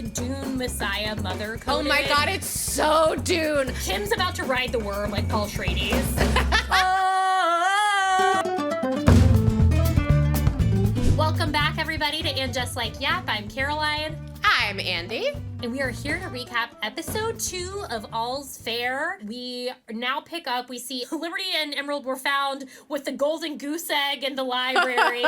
Dune Messiah mother coded. Oh my god, it's so Dune. Kim's about to ride the worm like Paul Schrader's. Welcome back, everybody, to And Just Like Yap. I'm Caroline. I'm Andi. And we are here to recap episode 2 of All's Fair. We now pick up, we see Liberty and Emerald were found with the golden goose egg in the library.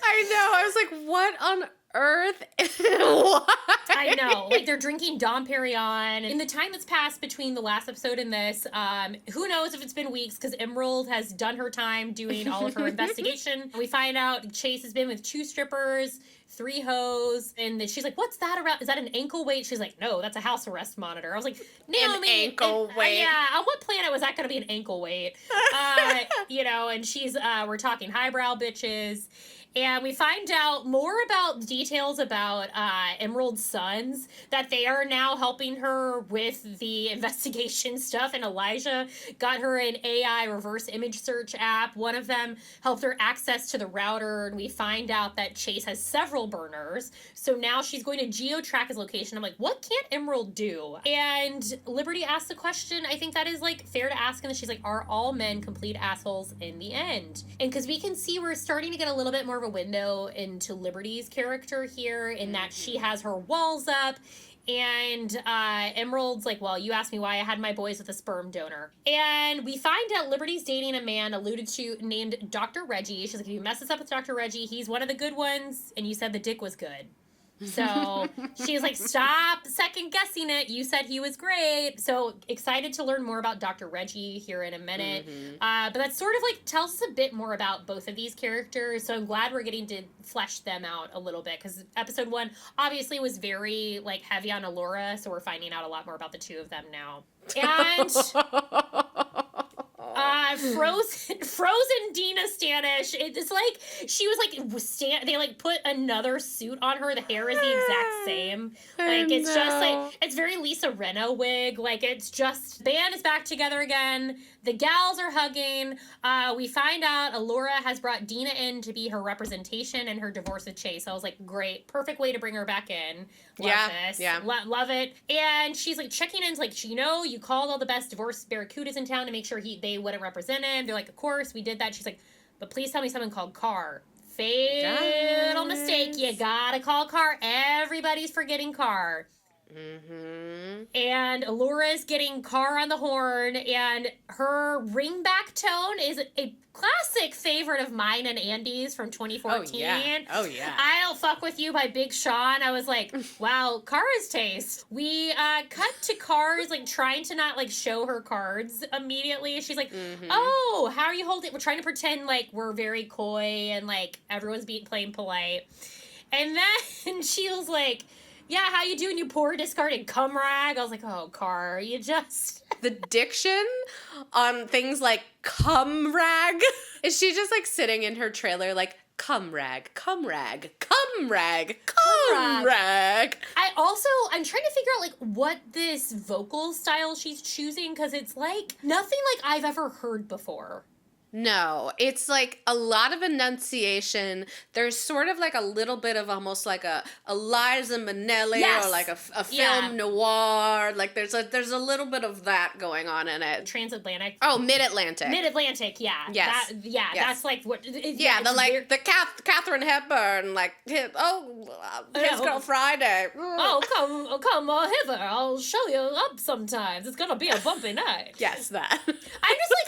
I know, I was like, what on earth? What? I know, like they're drinking Dom Perignon. In the time that's passed between the last episode and this, who knows if it's been weeks, because Emerald has done her time doing all of her investigation. We find out Chase has been with 2 strippers, 3 hoes, and then she's like, what's that around? Is that an ankle weight? She's like, no, that's a house arrest monitor. I was like, Naomi. An ankle weight. Yeah, on what planet was that going to be an ankle weight? And she's, we're talking highbrow bitches. And we find out more about details about Emerald's sons, that they are now helping her with the investigation stuff. And Elijah got her an AI reverse image search app. One of them helped her access to the router. And we find out that Chase has several burners. So now she's going to geo-track his location. I'm like, what can't Emerald do? And Liberty asked the question, I think that is like fair to ask. And she's like, are all men complete assholes in the end? And because we can see we're starting to get a little bit more of a window into Liberty's character here, in that she has her walls up, and Emerald's like, well, you asked me why I had my boys with a sperm donor. And we find out Liberty's dating a man alluded to named Dr. Reggie. She's like, if you mess this up with Dr. Reggie, he's one of the good ones, and you said the dick was good. So she's like, stop second guessing it. You said he was great. So excited to learn more about Dr. Reggie here in a minute. But that sort of like tells us a bit more about both of these characters. So I'm glad we're getting to flesh them out a little bit, because episode 1 obviously was very like heavy on Allura. So we're finding out a lot more about the 2 of them now. And frozen Dina Stanish. It's like she was like they like put another suit on her. The hair is the exact same. Like it's just like it's very Lisa Rinna wig. Like it's just band is back together again. The gals are hugging. We find out Allura has brought Dina in to be her representation in her divorce with Chase. I was like, great, perfect way to bring her back in. Love this. Yeah. Love it. And she's like checking in, like, you called all the best divorced barracudas in town to make sure they wouldn't represent him. They're like, of course, we did that. She's like, but please tell me someone called Carr. Fatal mistake. You gotta call Carr. Everybody's forgetting Carr. And Allura's getting Carr on the horn, and her ringback tone is a classic favorite of mine and Andi's from 2014. Oh yeah. I'll Fuck With You by Big Sean. I was like, wow, Carr's taste. We cut to Carr's like trying to not like show her cards immediately. She's like, oh, how are you holding? We're trying to pretend like we're very coy and like everyone's playing polite. And then she was like, yeah, how you doing, you poor discarded cum rag? I was like, oh, Carr, you just... The diction on things like cum rag. Is she just like sitting in her trailer like, cum rag, cum rag, cum rag, cum rag? I'm trying to figure out like what this vocal style she's choosing, because it's like nothing like I've ever heard before. No, it's like a lot of enunciation. There's sort of like a little bit of almost like a Liza Minnelli or like a film noir. Like there's a little bit of that going on in it. Transatlantic. Oh, Mid-Atlantic. Mid-Atlantic, yeah. Yes. That's like what. The Catherine Hepburn, like, his Girl Friday. Oh, come hither. I'll show you up sometimes. It's gonna be a bumpy night. Yes, that.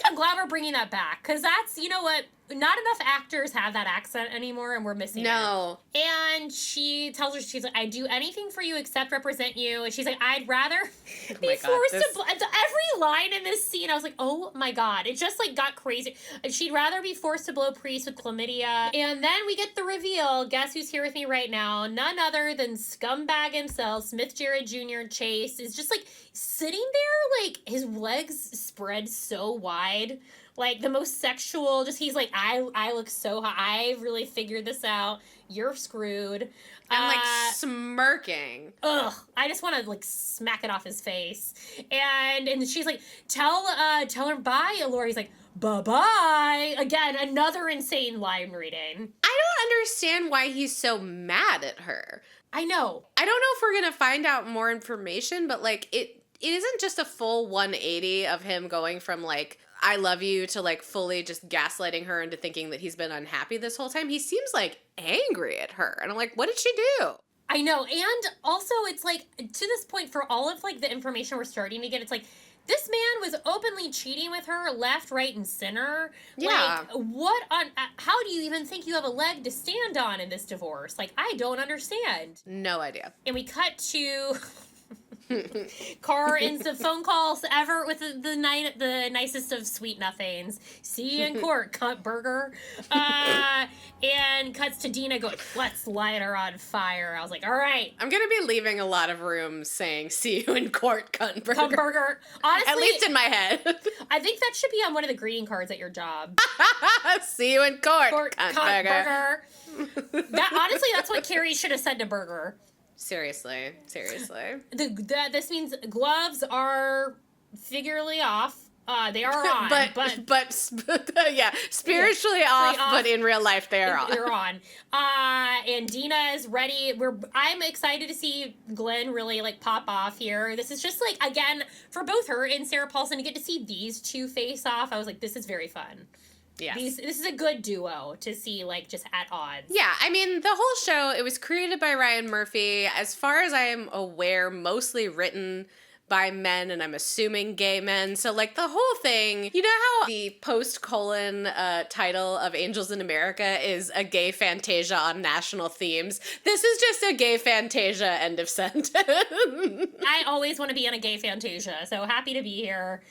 I'm glad we're bringing that back, because that's, you know what, not enough actors have that accent anymore, and we're missing it. And she tells her, she's like, I'd do anything for you except represent you. And she's like, I'd rather be forced to... Every line in this scene, I was like, oh my God. It just like got crazy. She'd rather be forced to blow Priest with chlamydia. And then we get the reveal. Guess who's here with me right now? None other than scumbag himself, Smith Jarrett Jr. Chase, is just like sitting there, like his legs spread so wide. Like, the most sexual, just, he's like, I look so hot. I really figured this out. You're screwed. I'm, like, smirking. Ugh. I just want to, like, smack it off his face. And she's like, tell her bye, Allura. He's like, Bye-bye. Again, another insane line reading. I don't understand why he's so mad at her. I know. I don't know if we're going to find out more information, but like it isn't just a full 180 of him going from like, I love you to like fully just gaslighting her into thinking that he's been unhappy this whole time. He seems like angry at her. And I'm like, what did she do? I know. And also it's like, to this point, for all of like the information we're starting to get, it's like, this man was openly cheating with her left, right, and center. Yeah. Like, what on, how do you even think you have a leg to stand on in this divorce? Like, I don't understand. No idea. And we cut to Car ends the phone calls ever with the nicest of sweet nothings. See you in court, cunt burger. And cuts to Dina going, let's light her on fire. I was like, all right. I'm going to be leaving a lot of rooms saying, see you in court, cunt burger. Cunt burger. Honestly, at least in my head. I think that should be on one of the greeting cards at your job. See you in court, cunt burger. Honestly, that's what Carrie should have said to Burger. Seriously. This means gloves are figuratively off. They are on, but yeah, spiritually off, but in real life they are on. They're on. And Dina is ready. I'm excited to see Glenn really like pop off here. This is just like, again, for both her and Sarah Paulson to get to see these two face off. I was like, this is very fun. Yes. This is a good duo to see, like, just at odds. Yeah, I mean, the whole show, it was created by Ryan Murphy. As far as I am aware, mostly written by men, and I'm assuming gay men. So, like, the whole thing, you know how the post-colon title of Angels in America is a gay fantasia on national themes? This is just a gay fantasia, end of sentence. I always want to be in a gay fantasia, so happy to be here.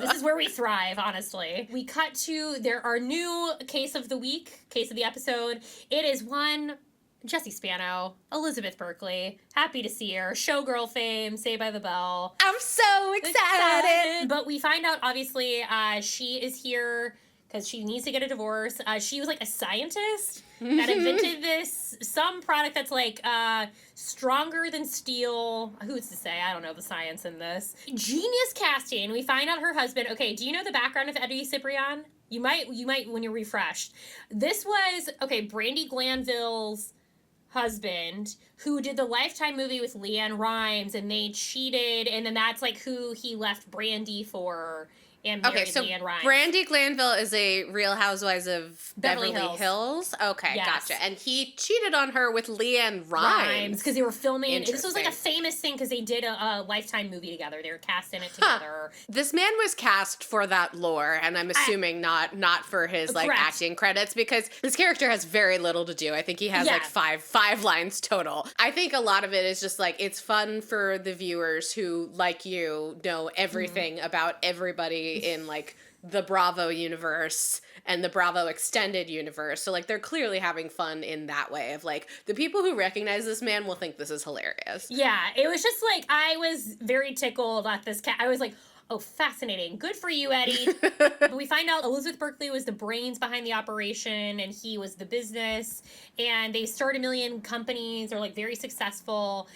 This is where we thrive, honestly. We cut to our new case of the episode. It is one Jessie Spano, Elizabeth Berkley. Happy to see her. Showgirl fame, Saved by the Bell. I'm so excited. But we find out, obviously, she is here because she needs to get a divorce. She was like a scientist that invented some product that's like stronger than steel. Who's to say? I don't know the science in this. Genius casting. We find out her husband. Okay, do you know the background of Eddie Ciprian? You might when you're refreshed. This was, Brandy Glanville's husband who did the Lifetime movie with Leanne Rimes, and they cheated, and then that's like who he left Brandy for. And married Leanne Rimes. Brandy Glanville is a Real Housewives of Beverly Hills. Okay, yes. Gotcha. And he cheated on her with Leanne Rimes. Because they were filming. This was like a famous thing because they did a Lifetime movie together. They were cast in it together. This man was cast for that lore, and I'm assuming not for his like acting credits, because his character has very little to do. I think he has like five lines total. I think a lot of it is just like, it's fun for the viewers who, like you, know everything about everybody in like the Bravo universe and the Bravo extended universe. So like they're clearly having fun in that way of like, the people who recognize this man will think this is hilarious. Yeah, it was just like, I was very tickled at this I was like, oh, fascinating. Good for you, Eddie. We find out Elizabeth Berkley was the brains behind the operation and he was the business, and they start a million companies. They're like very successful.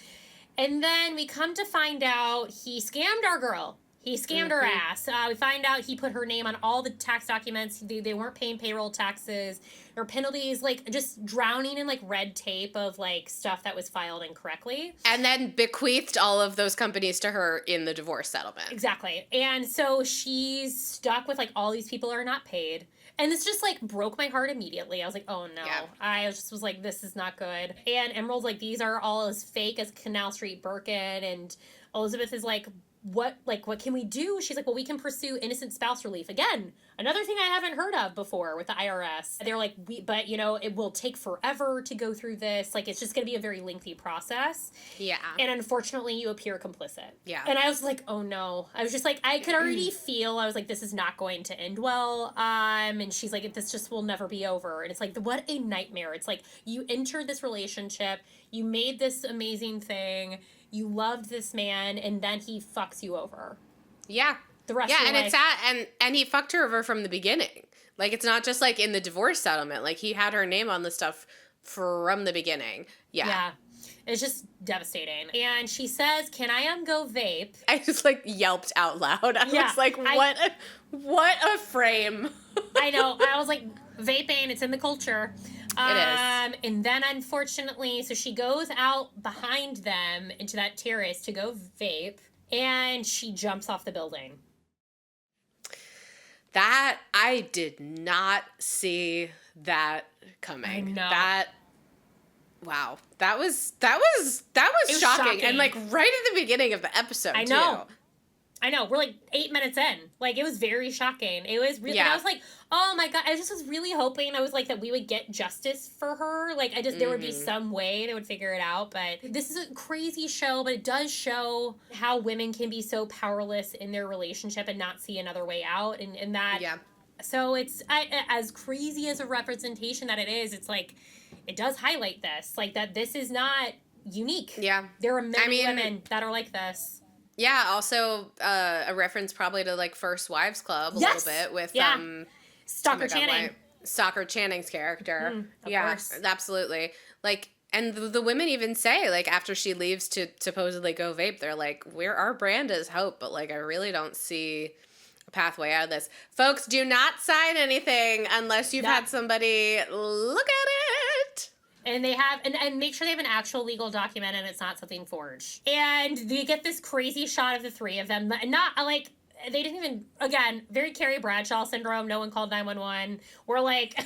And then we come to find out he scammed our girl. He scammed her ass. We find out he put her name on all the tax documents. They weren't paying payroll taxes or penalties, like just drowning in like red tape of like stuff that was filed incorrectly. And then bequeathed all of those companies to her in the divorce settlement. Exactly. And so she's stuck with like all these people are not paid. And this just like broke my heart immediately. I was like, oh no. Yeah. I just was like, this is not good. And Emerald's like, these are all as fake as Canal Street Birkin. And Elizabeth is like, what can we do? She's like, well, we can pursue innocent spouse relief. Again, another thing I haven't heard of before with the IRS. They're like, but it will take forever to go through this. Like, it's just going to be a very lengthy process. Yeah. And unfortunately, you appear complicit. Yeah. And I was like, oh no. I was just like, I could already feel, I was like, this is not going to end well. And she's like, this just will never be over. And it's like, what a nightmare. It's like, you entered this relationship, you made this amazing thing, you loved this man, and then he fucks you over. Yeah. The rest of your life. It's and he fucked her over from the beginning. Like, it's not just like in the divorce settlement. Like, he had her name on the stuff from the beginning. Yeah. It's just devastating. And she says, "Can I go vape?" I just like yelped out loud. I was like, what a frame. I know. I was like, vaping, it's in the culture. It is. And then unfortunately, so she goes out behind them into that terrace to go vape, and she jumps off the building. That, I did not see that coming. I know. Wow. That was shocking. And like right at the beginning of the episode, I know. We're like 8 minutes in. Like, it was very shocking. It was really, I was like, oh my God. I just was really hoping, I was like, that we would get justice for her. Like, there would be some way they would figure it out. But this is a crazy show, but it does show how women can be so powerless in their relationship and not see another way out. And that, so it's, as crazy as a representation that it is, it's like, it does highlight this. Like, that this is not unique. Yeah. There are many women that are like this. Yeah, also a reference probably to like First Wives Club a little bit with Stockard Channing. Stockard Channing's character. Of course. Absolutely. Like, and the women even say, like, after she leaves to supposedly go vape, they're like, our brand is hope, but like I really don't see a pathway out of this. Folks, do not sign anything unless you've had somebody look at it. And they have, and make sure they have an actual legal document and it's not something forged. And they get this crazy shot of the three of them. Not, like, they didn't even, again, very Carrie Bradshaw syndrome. No one called 911. We're like,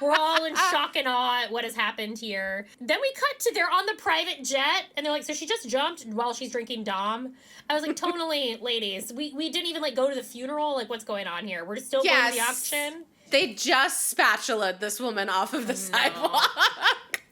we're all in shock and awe at what has happened here. Then we cut to, they're on the private jet. And they're like, so she just jumped while she's drinking Dom. I was like, tonally, ladies, we didn't even, like, go to the funeral. Like, what's going on here? We're just still going to the auction. They just spatula'd this woman off of the sidewalk.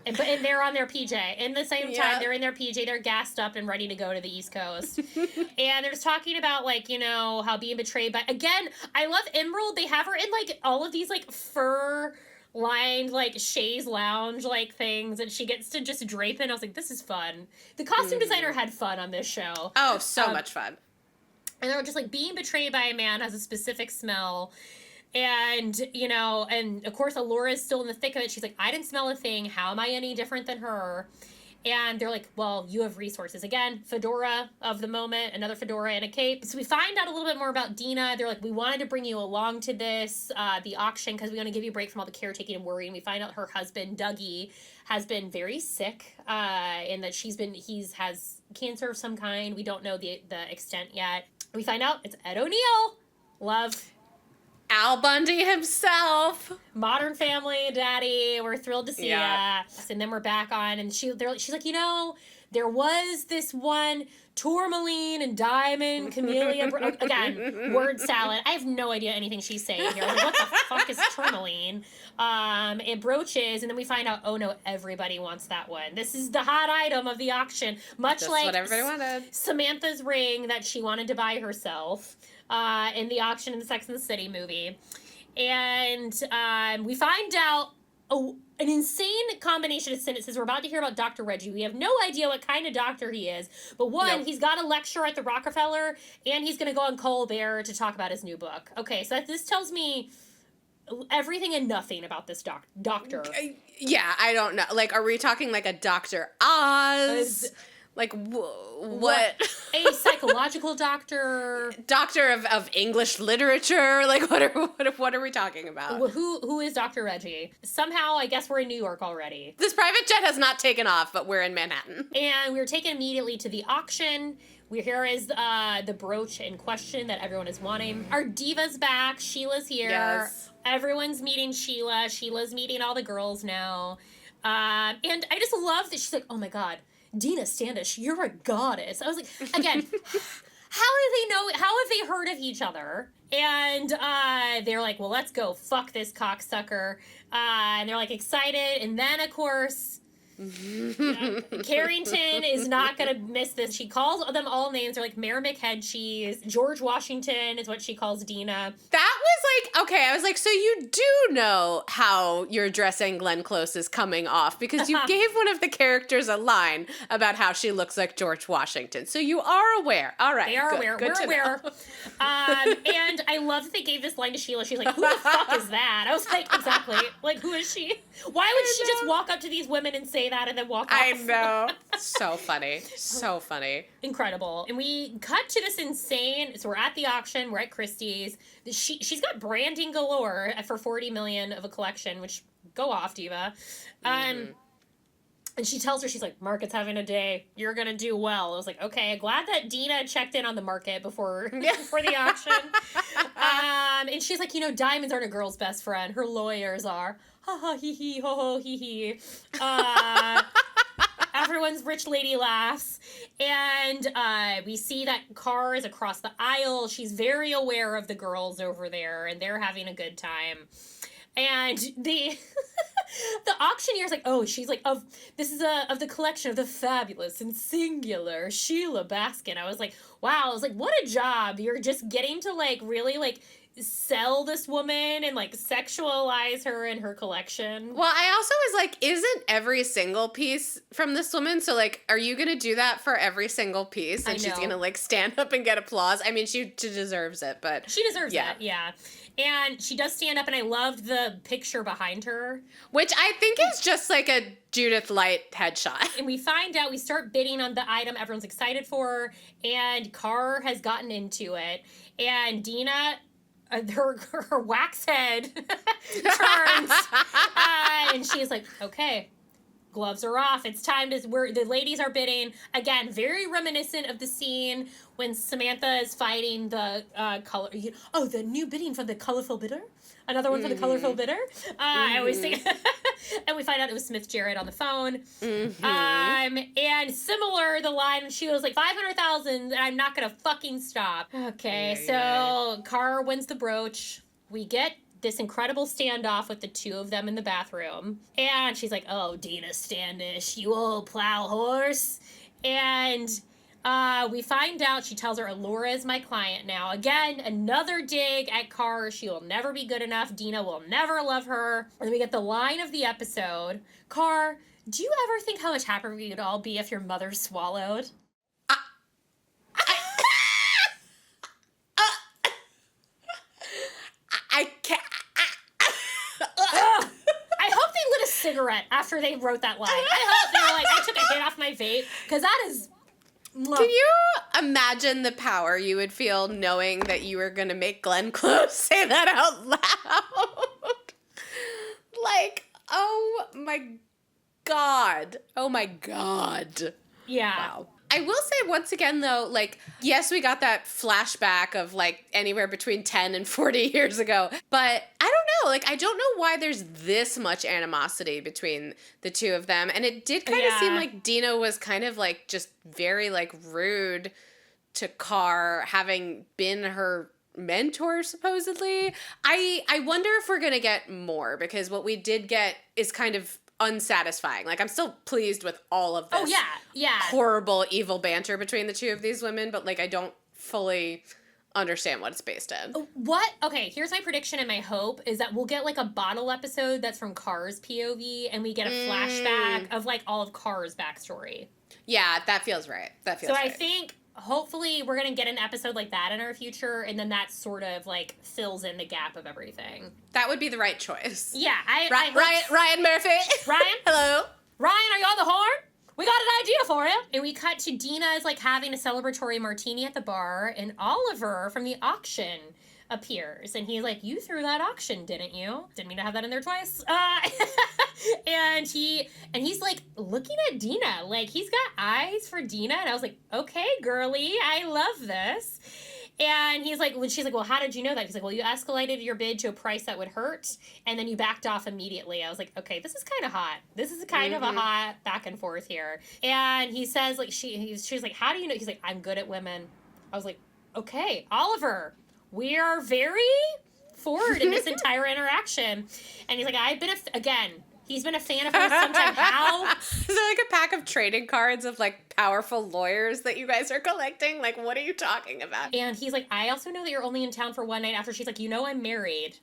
And they're on their PJ. In the same time, they're in their PJ. They're gassed up and ready to go to the East Coast. And they're just talking about, like, you know, how being betrayed by... Again, I love Emerald. They have her in, like, all of these, like, fur-lined, like, chaise lounge, like, things. And she gets to just drape in. I was like, this is fun. The costume designer had fun on this show. Oh, so much fun. And they're just, like, being betrayed by a man has a specific smell. And, you know, and of course, Alora's still in the thick of it. She's like, I didn't smell a thing. How am I any different than her? And they're like, well, you have resources. Again, fedora of the moment, another fedora and a cape. So we find out a little bit more about Dina. They're like, we wanted to bring you along to this, the auction, because we want to give you a break from all the caretaking and worry. And we find out her husband, Dougie, has been very sick, and that he has cancer of some kind. We don't know the extent yet. We find out it's Ed O'Neill. Love. Al Bundy himself. Modern Family, Daddy. We're thrilled to see ya. And then we're back on, and she's like, you know, there was this one tourmaline and diamond camellia. Again, word salad. I have no idea anything she's saying here. Like, what the fuck is tourmaline? And brooches, and then we find out, oh no, everybody wants that one. This is the hot item of the auction. Much like what everybody wanted. Samantha's ring that she wanted to buy herself. In the auction in the Sex and the City movie. And we find out an insane combination of sentences. We're about to hear about Dr. Reggie. We have no idea what kind of doctor he is. But one, he's got a lecture at the Rockefeller, and he's going to go on Colbert to talk about his new book. Okay, so this tells me everything and nothing about this doctor. Yeah, I don't know. Like, are we talking like a Dr. Oz? Like, what? A psychological doctor? Doctor of English literature? Like, what are we talking about? Who is Dr. Reggie? Somehow, I guess we're in New York already. This private jet has not taken off, but we're in Manhattan. And we're taken immediately to the auction. Here is the brooch in question that everyone is wanting. Our diva's back. Sheila's here. Yes. Everyone's meeting Sheila. Sheila's meeting all the girls now. And I just love that she's like, oh my God, Dina Standish, you're a goddess. I was like, again, how do they know? How have they heard of each other? And they're like, well, let's go fuck this cocksucker. And they're like excited. And then, of course, Carrington is not going to miss this. She calls them all names. They're like Merrimack Head Cheese. George Washington is what she calls Dina. That was I was like, so you do know how you're dressing Glenn Close is coming off because you gave one of the characters a line about how she looks like George Washington. So you are aware. All right. They are aware. We're aware. And I love that they gave this line to Sheila. She's like, who the fuck is that? I was like, exactly. Like, who is she? Why would she just walk up to these women and say that and then walk off? I know. So funny. So funny. Incredible. And we cut to this insane, so we're at the auction, we're at Christie's. She's got branding galore for $40 million of a collection, which go off, diva. And she tells her, she's like, market's having a day. You're going to do well. I was like, okay, glad that Dina checked in on the market before the auction. And she's like, diamonds aren't a girl's best friend. Her lawyers are. Ha ha hee hee ho ho hee hee. Everyone's rich lady laughs. And we see that Car is across the aisle. She's very aware of the girls over there, and they're having a good time. And the auctioneer's like, oh, she's like, this is of the collection of the fabulous and singular Sheila Baskin. I was like, wow. I was like, what a job. You're just getting to, like, really, like, sell this woman and, like, sexualize her and her collection. Well, I also was like, isn't every single piece from this woman? So, like, are you going to do that for every single piece? And she's going to, like, stand up and get applause? I mean, she deserves it, but... She deserves it, yeah. And she does stand up, and I loved the picture behind her. Which I think is just like a Judith Light headshot. And we find out, we start bidding on the item everyone's excited for, and Car has gotten into it. And Dina, her wax head turns, and she's like, okay, gloves are off. It's time to, the ladies are bidding. Again, very reminiscent of the scene when Samantha is fighting the the new bidding for the colorful bidder. Another one for the colorful bidder. I always think, and we find out it was Smith Jarrett on the phone. And similar, the line, she was like, 500,000, and I'm not going to fucking stop. Okay, Car wins the brooch. We get this incredible standoff with the two of them in the bathroom. And she's like, oh, Dina Standish, you old plow horse. And we find out, she tells her, Laura is my client now. Again, another dig at Car. She will never be good enough. Dina will never love her. And then we get the line of the episode. Car, do you ever think how much happier we'd all be if your mother swallowed? I can't. I hope they lit a cigarette after they wrote that line. I hope they were like, I took a hit off my vape, because that is... Can you imagine the power you would feel knowing that you were going to make Glenn Close say that out loud? Like, oh my God. Oh my God. Yeah. Wow. I will say once again, though, like, yes, we got that flashback of, like, anywhere between 10 and 40 years ago. But I don't know. Like, I don't know why there's this much animosity between the two of them. And it did kind of seem like Dina was kind of, like, just very, like, rude to Car, having been her mentor, supposedly. I wonder if we're going to get more, because what we did get is kind of unsatisfying. Like, I'm still pleased with all of this horrible, evil banter between the two of these women, but, like, I don't fully understand what it's based in. Okay, here's my prediction and my hope is that we'll get, like, a bottle episode that's from Car's POV, and we get a flashback of, like, all of Car's backstory. Yeah, that feels right. Right. I think, hopefully, we're going to get an episode like that in our future, and then that sort of, like, fills in the gap of everything. That would be the right choice. Yeah, Ryan Murphy. Ryan? Hello? Ryan, are you on the horn? We got an idea for you. And we cut to Dina's, like, having a celebratory martini at the bar, and Oliver from the auction appears. And he's like, you threw that auction, didn't you? Didn't mean to have that in there twice. And he's, like, looking at Dina. Like, he's got eyes for Dina. And I was like, okay, girly, I love this. And he's like, when she's like, well, how did you know that? He's like, well, you escalated your bid to a price that would hurt, and then you backed off immediately. I was like, okay, this is kind of hot. This is kind of a hot back and forth here. And he says, like, she's like, how do you know? He's like, I'm good at women. I was like, okay, Oliver, we are very forward in this entire interaction. And he's like, he's been a fan of hers sometime. How? Is it like a pack of trading cards of like powerful lawyers that you guys are collecting? Like, what are you talking about? And he's like, I also know that you're only in town for one night. After she's like, I'm married.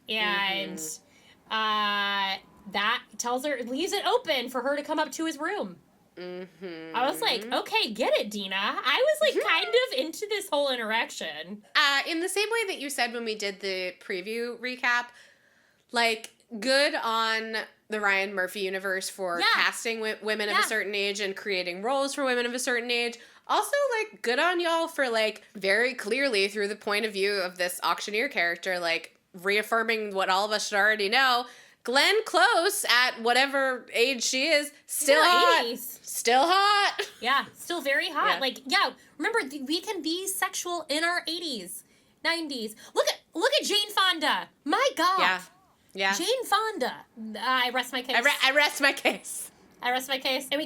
And that tells her, leaves it open for her to come up to his room. Mm-hmm. I was like, okay, get it, Dina. I was like kind of into this whole interaction. In the same way that you said when we did the preview recap, like, good on the Ryan Murphy universe for casting women of a certain age and creating roles for women of a certain age. Also, like, good on y'all for, like, very clearly through the point of view of this auctioneer character, like, reaffirming what all of us should already know. Glenn Close, at whatever age she is, still hot. 80s. Still hot. Yeah, still very hot. Yeah. Like, remember, we can be sexual in our 80s, 90s. Look at Jane Fonda. My God. Yeah. Jane Fonda. I rest my case. I rest my case. I rest my case. And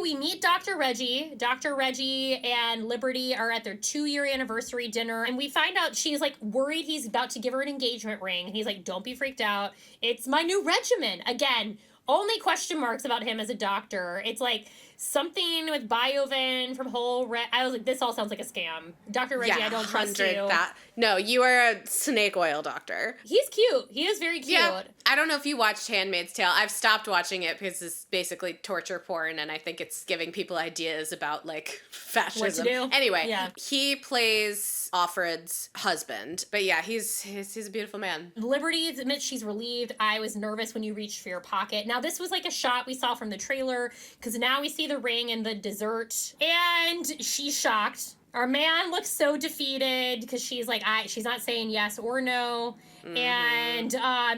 we meet Dr. Reggie. Dr. Reggie and Liberty are at their 2-year anniversary dinner. And we find out she's like worried he's about to give her an engagement ring. And he's like, don't be freaked out. It's my new regimen. Again, only question marks about him as a doctor. It's like something with Biovin from I was like, this all sounds like a scam. Dr. Reggie, I don't trust you. No, you are a snake oil doctor. He's cute. He is very cute. Yeah. I don't know if you watched Handmaid's Tale. I've stopped watching it because it's basically torture porn, and I think it's giving people ideas about, like, fascism. What to do. Anyway, he plays Offred's husband. But yeah, he's a beautiful man. Liberty admits she's relieved. I was nervous when you reached for your pocket. Now, this was like a shot we saw from the trailer, because now we see the ring and the dessert, and she's shocked. Our man looks so defeated because she's like, she's not saying yes or no. Mm-hmm. And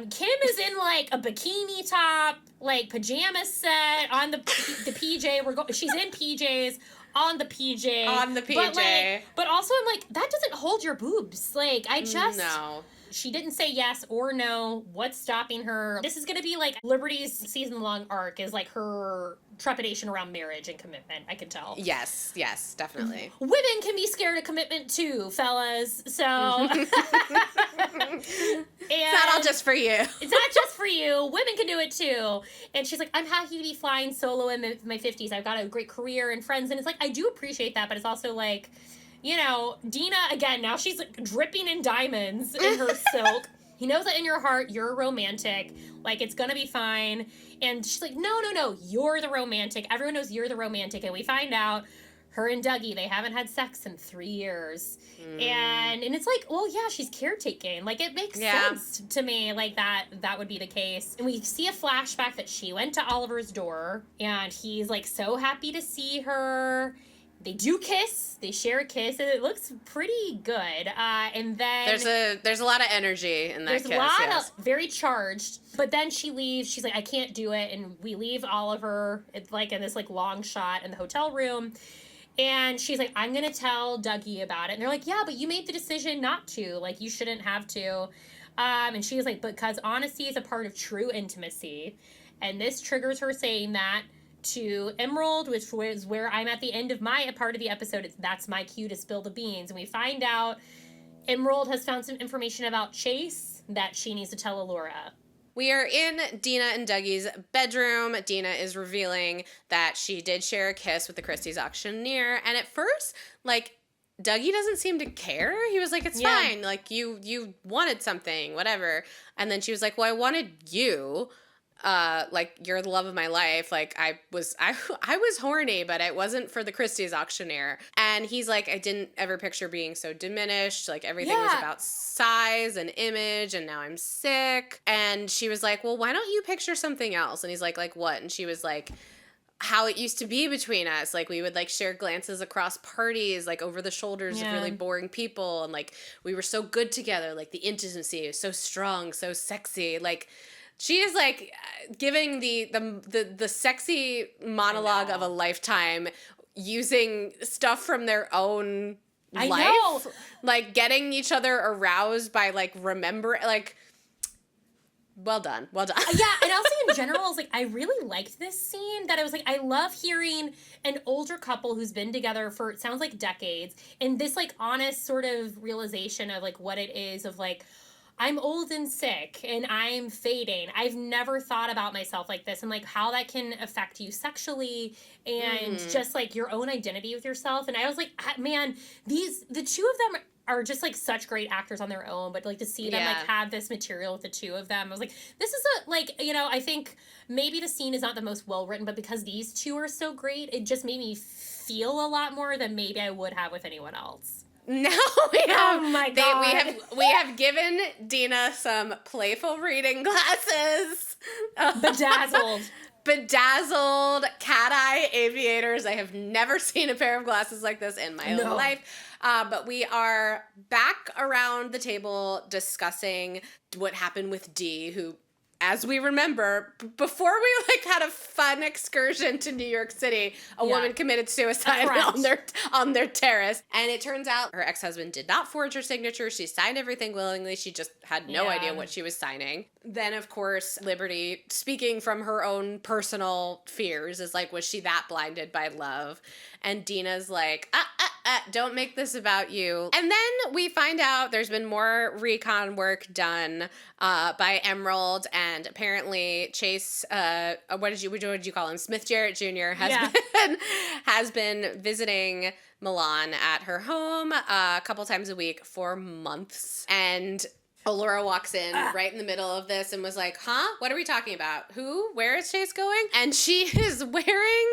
Kim is in like a bikini top, like pajama set on the PJ. She's in PJs on the PJ. On the PJ. But also I'm like, that doesn't hold your boobs. Like, No. She didn't say yes or no. What's stopping her? This is going to be like Liberty's season-long arc is like her trepidation around marriage and commitment, I can tell. Yes, definitely. Women can be scared of commitment too, fellas. So it's not all just for you. It's not just for you. Women can do it too. And she's like, I'm happy to be flying solo in my 50s. I've got a great career and friends. And it's like, I do appreciate that, but it's also like, Dina, again, now she's like dripping in diamonds in her silk. He knows that in your heart, you're romantic. Like, it's gonna be fine. And she's like, no, you're the romantic. Everyone knows you're the romantic. And we find out her and Dougie, they haven't had sex in 3 years. And it's like, well, yeah, she's caretaking. Like, it makes sense to me, like, that would be the case. And we see a flashback that she went to Oliver's door, and he's, like, so happy to see her. They do kiss. They share a kiss, and it looks pretty good. And then there's a lot of energy in that kiss. There's a lot of very charged. But then she leaves. She's like, I can't do it. And we leave Oliver, it's like in this like long shot in the hotel room. And she's like, I'm gonna tell Dougie about it. And they're like, yeah, but you made the decision not to. Like, you shouldn't have to. And she's like, because honesty is a part of true intimacy. And this triggers her saying that to Emerald, which was where I'm at the end of my part of the episode. That's my cue to spill the beans. And we find out Emerald has found some information about Chase that she needs to tell Allura. We are in Dina and Dougie's bedroom. Dina is revealing that she did share a kiss with the Christie's auctioneer. And at first, like, Dougie doesn't seem to care. He was like, it's fine. Like, you wanted something, whatever. And then she was like, well, I wanted you. Like, you're the love of my life. Like, I was horny, but it wasn't for the Christie's auctioneer. And he's like, I didn't ever picture being so diminished. Like, everything was about size and image, and now I'm sick. And she was like, well, why don't you picture something else? And he's like what? And she was like, how it used to be between us. Like, we would, like, share glances across parties, like, over the shoulders of really boring people. And, like, we were so good together. Like, the intimacy was so strong, so sexy. Like, she is, like, giving the sexy monologue of a lifetime, using stuff from their own life. Know. Like, getting each other aroused by, like, remembering, like, well done. Yeah, and also in general, I was like, I really liked this scene, that I was like, I love hearing an older couple who's been together for, it sounds like decades, and this, like, honest sort of realization of, like, what it is of, like, I'm old and sick and I'm fading. I've never thought about myself like this and like how that can affect you sexually and just like your own identity with yourself. And I was like, man, the two of them are just like such great actors on their own, but like to see them like have this material with the two of them, I was like, this is a like, you know, I think maybe the scene is not the most well written, but because these two are so great, it just made me feel a lot more than maybe I would have with anyone else. Now we have, oh my God. we have given Dina some playful reading glasses. Bedazzled cat eye aviators. I have never seen a pair of glasses like this in my own life. But we are back around the table discussing what happened with Dee, who, as we remember, before we like had a fun excursion to New York City, a woman committed suicide on their terrace. And it turns out her ex-husband did not forge her signature. She signed everything willingly. She just had no idea what she was signing. Then, of course, Liberty, speaking from her own personal fears, is like, was she that blinded by love? And Dina's like, don't make this about you. And then we find out there's been more recon work done by Emerald, and apparently Chase, what did you call him? Smith Jarrett Jr. has been visiting Milan at her home a couple times a week for months. And Allura walks in right in the middle of this and was like, huh? What are we talking about? Who? Where is Chase going? And she is wearing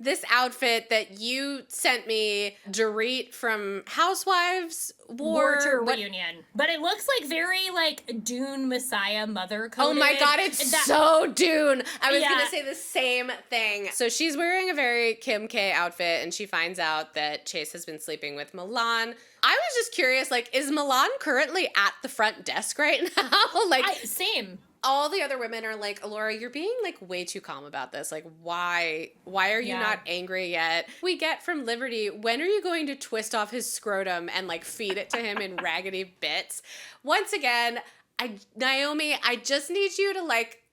this outfit that you sent me, Dorit from Housewives wore to a reunion. But it looks like very like Dune Messiah mother coded. Oh my God, it's so Dune. I was going to say the same thing. So she's wearing a very Kim K outfit, and she finds out that Chase has been sleeping with Milan. I was just curious, like, is Milan currently at the front desk right now? Same. All the other women are like, Allura, you're being like way too calm about this. Like, why are you not angry yet? We get from Liberty, when are you going to twist off his scrotum and like feed it to him in raggedy bits? Once again, Naomi, I just need you to like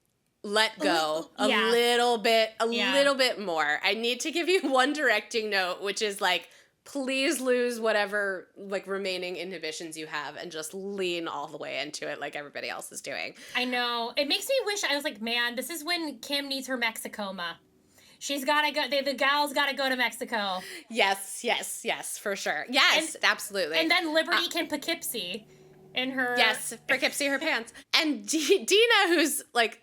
let go a little bit more. I need to give you one directing note, which is like, please lose whatever like remaining inhibitions you have and just lean all the way into it like everybody else is doing. I know. It makes me wish, I was like, man, this is when Kim needs her Mexicoma. She's got to go, the gal's got to go to Mexico. Yes, for sure. Yes, absolutely. And then Liberty can Poughkeepsie in her... Yes, Poughkeepsie her pants. And Dina, who's like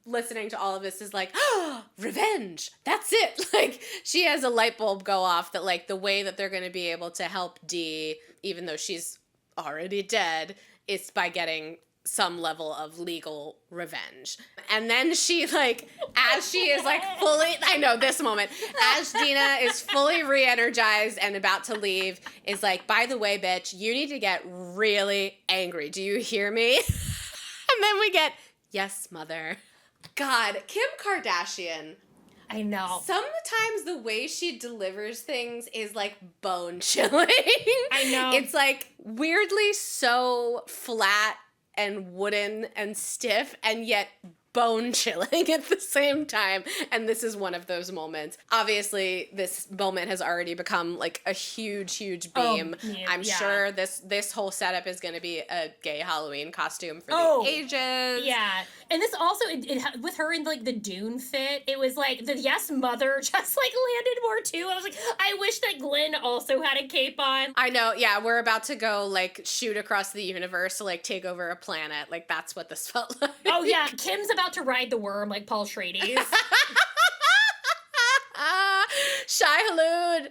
listening to all of this, is like, oh, revenge, that's it. Like, she has a light bulb go off that like the way that they're going to be able to help Dee, even though she's already dead, is by getting some level of legal revenge. And then she like, as she is like fully, I know this moment, as Dina is fully re-energized and about to leave, is like, by the way, bitch, you need to get really angry. Do you hear me? And then we get, yes, mother. God, Kim Kardashian. I know. Sometimes the way she delivers things is like bone chilling. I know. It's like weirdly so flat and wooden and stiff, and yet bone chilling at the same time. And this is one of those moments. Obviously, this moment has already become like a huge beam. I'm sure this whole setup is going to be a gay Halloween costume for the ages. Yeah. And this also, it with her in like the Dune fit, it was like the yes mother just like landed more too. I was like, I wish that Glenn also had a cape on. I know. Yeah. We're about to go like shoot across the universe to like take over a planet. Like that's what this felt like. Oh yeah. Kim's about to ride the worm like Paul Schrader's. Shai Hulud.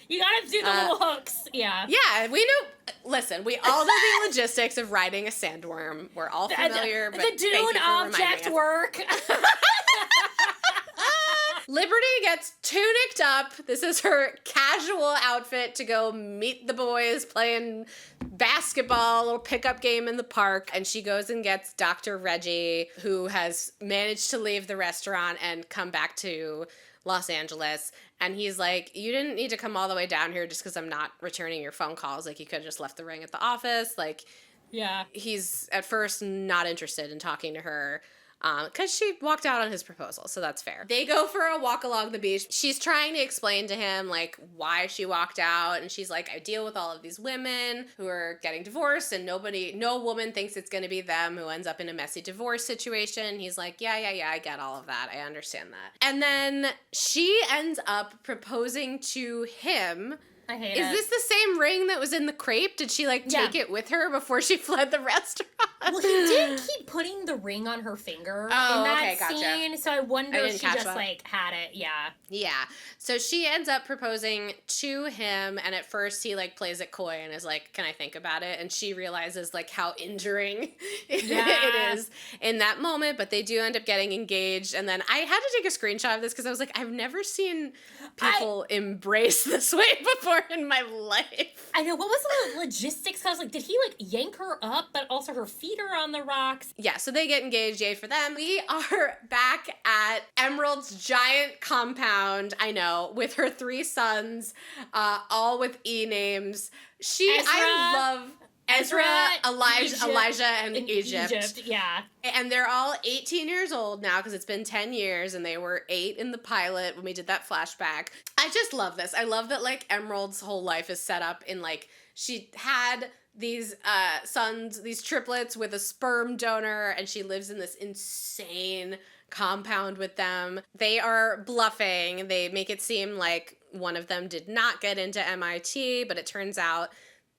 You gotta do the little hooks. Yeah. Yeah, we knew. Listen, we all know the logistics of riding a sandworm. We're all familiar. The Dune object work. Liberty gets tunicked up. This is her casual outfit to go meet the boys playing basketball, a little pickup game in the park. And she goes and gets Dr. Reggie, who has managed to leave the restaurant and come back to Los Angeles. And he's like, you didn't need to come all the way down here just because I'm not returning your phone calls. Like, you could have just left the ring at the office. Like, yeah. He's at first not interested in talking to her. because she walked out on his proposal, so that's fair. They go for a walk along the beach. She's trying to explain to him, like, why she walked out, and she's like, I deal with all of these women who are getting divorced, and no woman thinks it's going to be them who ends up in a messy divorce situation. He's like, yeah, I get all of that. I understand that. And then she ends up proposing to him. I hate Is this the same ring that was in the crepe? Did she, like, take it with her before she fled the restaurant? Well, he did keep putting the ring on her finger in that scene, so I wonder if she just, like, had it, Yeah. So she ends up proposing to him, and at first he, like, plays it coy and is like, can I think about it? And she realizes, like, how injuring it is in that moment, but they do end up getting engaged, and then I had to take a screenshot of this because I was like, I've never seen people embrace this way before in my life. I know. What was the logistics? I was like, did he, like, yank her up, but also her feet are on the rocks? Yeah, so they get engaged, yay for them. We are back at Emerald's giant compound, I know, with her 3 sons, all with E names. I love Ezra, Elijah, and Egypt. Yeah. And they're all 18 years old now because it's been 10 years and they were 8 in the pilot when we did that flashback. I just love this. I love that, like, Emerald's whole life is set up in, like, she had these sons, these triplets with a sperm donor, and she lives in this insane compound with them. They are bluffing. They make it seem like one of them did not get into MIT, but it turns out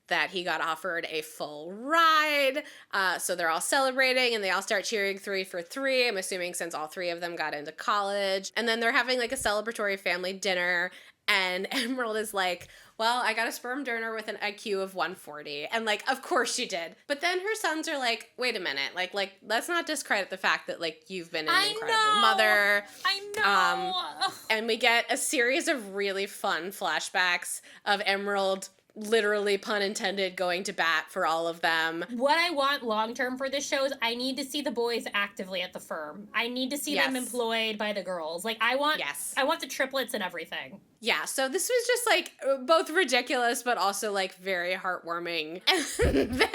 that he got offered a full ride. So they're all celebrating and they all start cheering 3 for 3. I'm assuming since all 3 of them got into college. And then they're having like a celebratory family dinner. And Emerald is like, well, I got a sperm donor with an IQ of 140. And like, of course she did. But then her sons are like, wait a minute. Like, let's not discredit the fact that like you've been an incredible mother. I know. And we get a series of really fun flashbacks of Emerald, literally, pun intended, going to bat for all of them. What I want long-term for this show is I need to see the boys actively at the firm. I need to see them employed by the girls. Like, I want the triplets and everything. Yeah, so this was just, like, both ridiculous, but also, like, very heartwarming. And then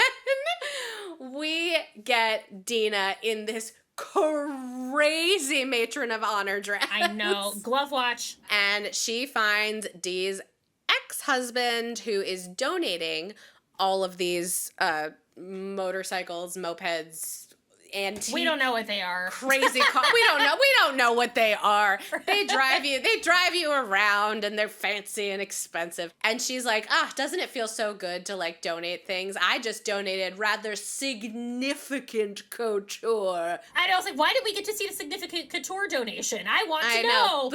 we get Dina in this crazy matron of honor dress. I know. Glove watch. And she finds Dee's ex-husband who is donating all of these motorcycles, mopeds, antique. We don't know what they are. Crazy cars. We don't know what they are. They drive you around and they're fancy and expensive. And she's like, doesn't it feel so good to like donate things? I just donated rather significant couture. And I was like, why did we get to see the significant couture donation? I want to know.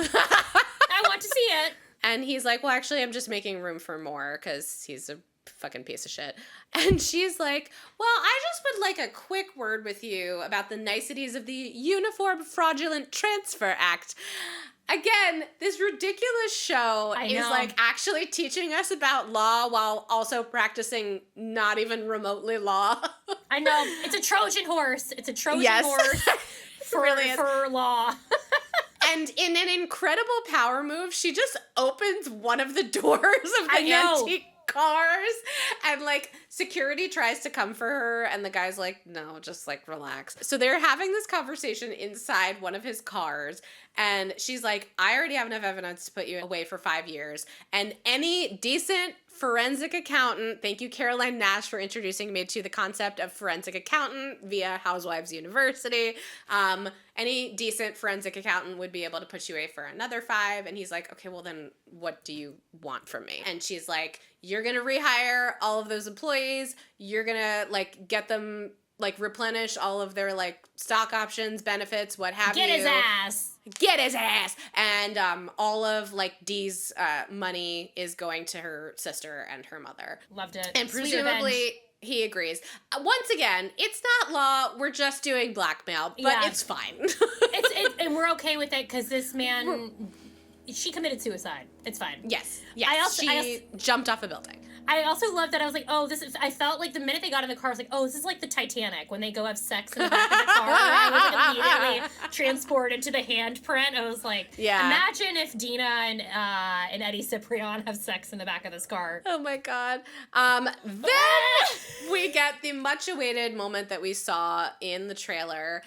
I want to see it. And he's like, well, actually, I'm just making room for more because he's a fucking piece of shit. And she's like, well, I just would like a quick word with you about the niceties of the Uniform Fraudulent Transfer Act. Again, this ridiculous show is like actually teaching us about law while also practicing not even remotely law. I know. It's a Trojan horse. It's a Trojan horse for law. And in an incredible power move, she just opens one of the doors of the antique cars, and like security tries to come for her, and the guy's like, no, just like relax. So they're having this conversation inside one of his cars, and she's like, I already have enough evidence to put you away for 5 years, and any decent forensic accountant, thank you Caroline Nash for introducing me to the concept of forensic accountant via Housewives University, any decent forensic accountant would be able to put you away for another 5. And he's like, okay, well then what do you want from me? And she's like, you're gonna rehire all of those employees, you're gonna like get them like replenish all of their like stock options, benefits, what have you. Get his ass. And all of like Dee's money is going to her sister and her mother. Loved it. And presumably he agrees. Once again, it's not law. We're just doing blackmail, but it's fine. And we're okay with it because this man, she committed suicide. It's fine. Yes. She jumped off a building. I also love that I was like, I felt like the minute they got in the car, I was like, this is like the Titanic when they go have sex in the back of the car. I was like immediately transported to the handprint. I was like, imagine if Dina and Eddie Ciprian have sex in the back of this car. Oh my God. Then we get the much awaited moment that we saw in the trailer.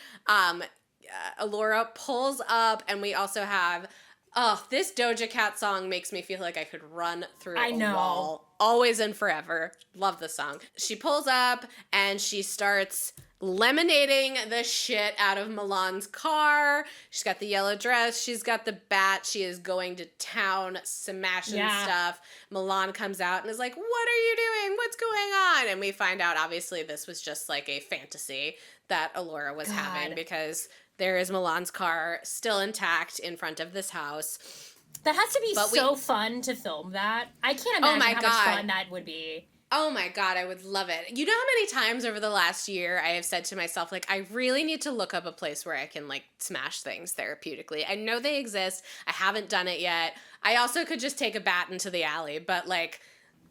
Allura pulls up, and we also have, oh, this Doja Cat song makes me feel like I could run through a wall. Always and forever. Love the song. She pulls up, and she starts lemonading the shit out of Milan's car. She's got the yellow dress. She's got the bat. She is going to town, smashing stuff. Milan comes out and is like, what are you doing? What's going on? And we find out, obviously, this was just like a fantasy that Allura was having, because there is Milan's car still intact in front of this house. That has to be so fun to film that. I can't imagine how much fun that would be. Oh my God, I would love it. You know how many times over the last year I have said to myself, like, I really need to look up a place where I can, like, smash things therapeutically. I know they exist. I haven't done it yet. I also could just take a bat into the alley, but, like...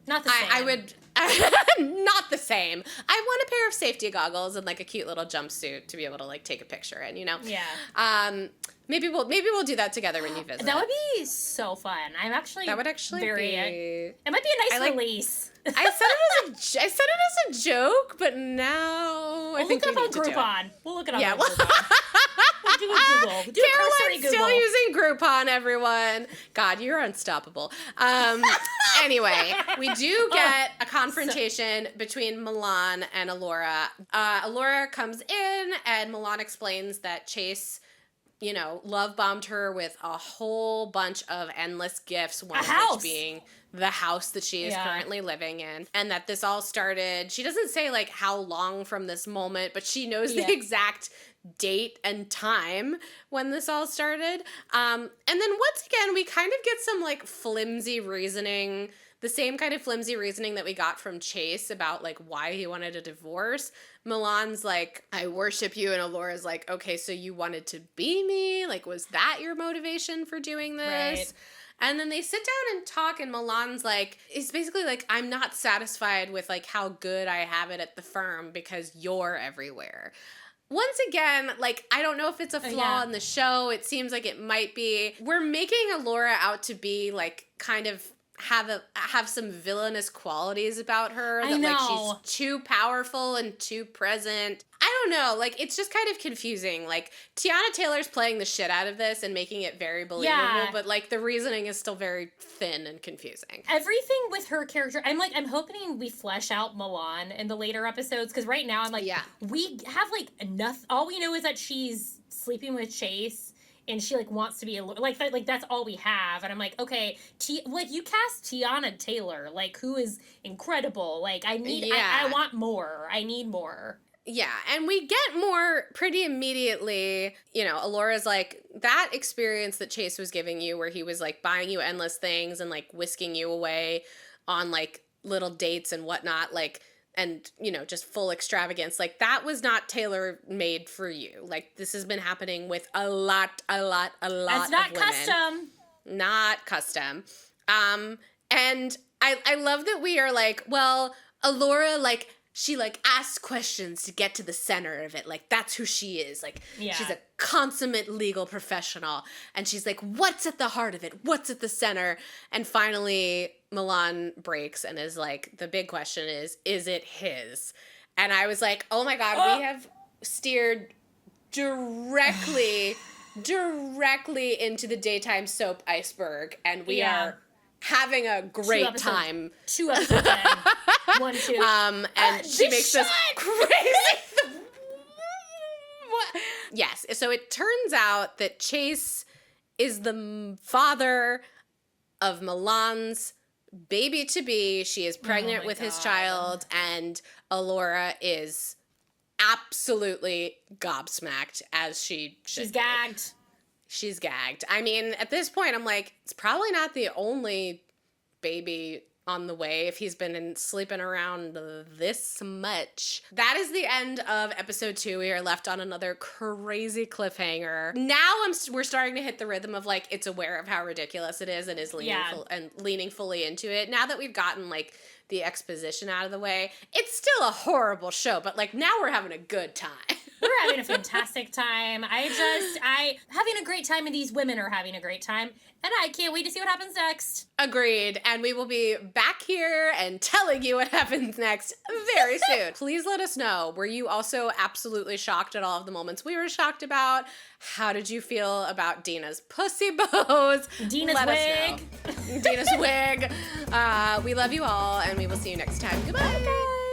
Not the same. I would... not the same. I want a pair of safety goggles and, like, a cute little jumpsuit to be able to, like, take a picture in, you know? Yeah. Maybe we'll do that together when you visit. That would be so fun. I'm actually That would actually be... It might be a nice release. I said it as a joke, but now I think we need to do it. We'll look it up on Groupon. We'll look it up on Groupon. We'll do a Google. We'll do Caroline's still using Groupon, everyone. God, you're unstoppable. Anyway, we do get a confrontation between Milan and Allura. Allura comes in, and Milan explains that Chase, you know, love bombed her with a whole bunch of endless gifts, one of which being the house that she is currently living in, and that this all started, she doesn't say, like, how long from this moment, but she knows the exact date and time when this all started. And then once again, we kind of get some, like, flimsy reasoning, the same kind of flimsy reasoning that we got from Chase about, like, why he wanted a divorce. Milan's like, I worship you, and Allura's like, okay, so you wanted to be me? Like, was that your motivation for doing this? Right. And then they sit down and talk, and Milan's like, it's basically like, I'm not satisfied with, like, how good I have it at the firm because you're everywhere. Once again, like, I don't know if it's a flaw in the show. It seems like it might be. We're making Allura out to be, like, kind of have some villainous qualities about her. That, like, she's too powerful and too present. I don't know. Like, it's just kind of confusing. Like, Tiana Taylor's playing the shit out of this and making it very believable, but, like, the reasoning is still very thin and confusing. Everything with her character, I'm hoping we flesh out Milan in the later episodes, because right now I'm like, we have, like, enough. All we know is that she's sleeping with Chase, and she, like, wants to be like that's all we have. And I'm like, okay, like, you cast Tiana Taylor, like, who is incredible. Like, I want more. I need more. Yeah, and we get more pretty immediately. You know, Allura's like, that experience that Chase was giving you, where he was, like, buying you endless things and, like, whisking you away on, like, little dates and whatnot, like, and, you know, just full extravagance, like, that was not tailor-made for you. Like, this has been happening with a lot of women. That's not custom. Not custom. And I love that we are like, well, Allura, like, she, like, asks questions to get to the center of it. Like, that's who she is. Like, she's a consummate legal professional. And she's like, what's at the heart of it? What's at the center? And finally, Milan breaks and is like, the big question is it his? And I was like, oh my God, we have steered directly into the daytime soap iceberg. And we are having a great time. 2 episodes in. 1, 2. And she makes this crazy. Yes. So it turns out that Chase is the father of Milan's baby-to-be. She is pregnant with his child, and Allura is absolutely gobsmacked, as she should. She's gagged. She's gagged. I mean, at this point, I'm like, it's probably not the only baby on the way if he's been sleeping around this much. That is the end of episode 2. We are left on another crazy cliffhanger. Now we're starting to hit the rhythm of, like, it's aware of how ridiculous it is and is leaning fully into it. Now that we've gotten, like, the exposition out of the way, it's still a horrible show, but, like, now we're having a good time. We're having a fantastic time. I having a great time, and these women are having a great time, and I can't wait to see what happens next. Agreed. And we will be back here and telling you what happens next very soon. Please let us know. Were you also absolutely shocked at all of the moments we were shocked about? How did you feel about Dina's pussy pose? Dina's let wig. Us know. Dina's wig. We love you all, and we will see you next time. Goodbye. Okay.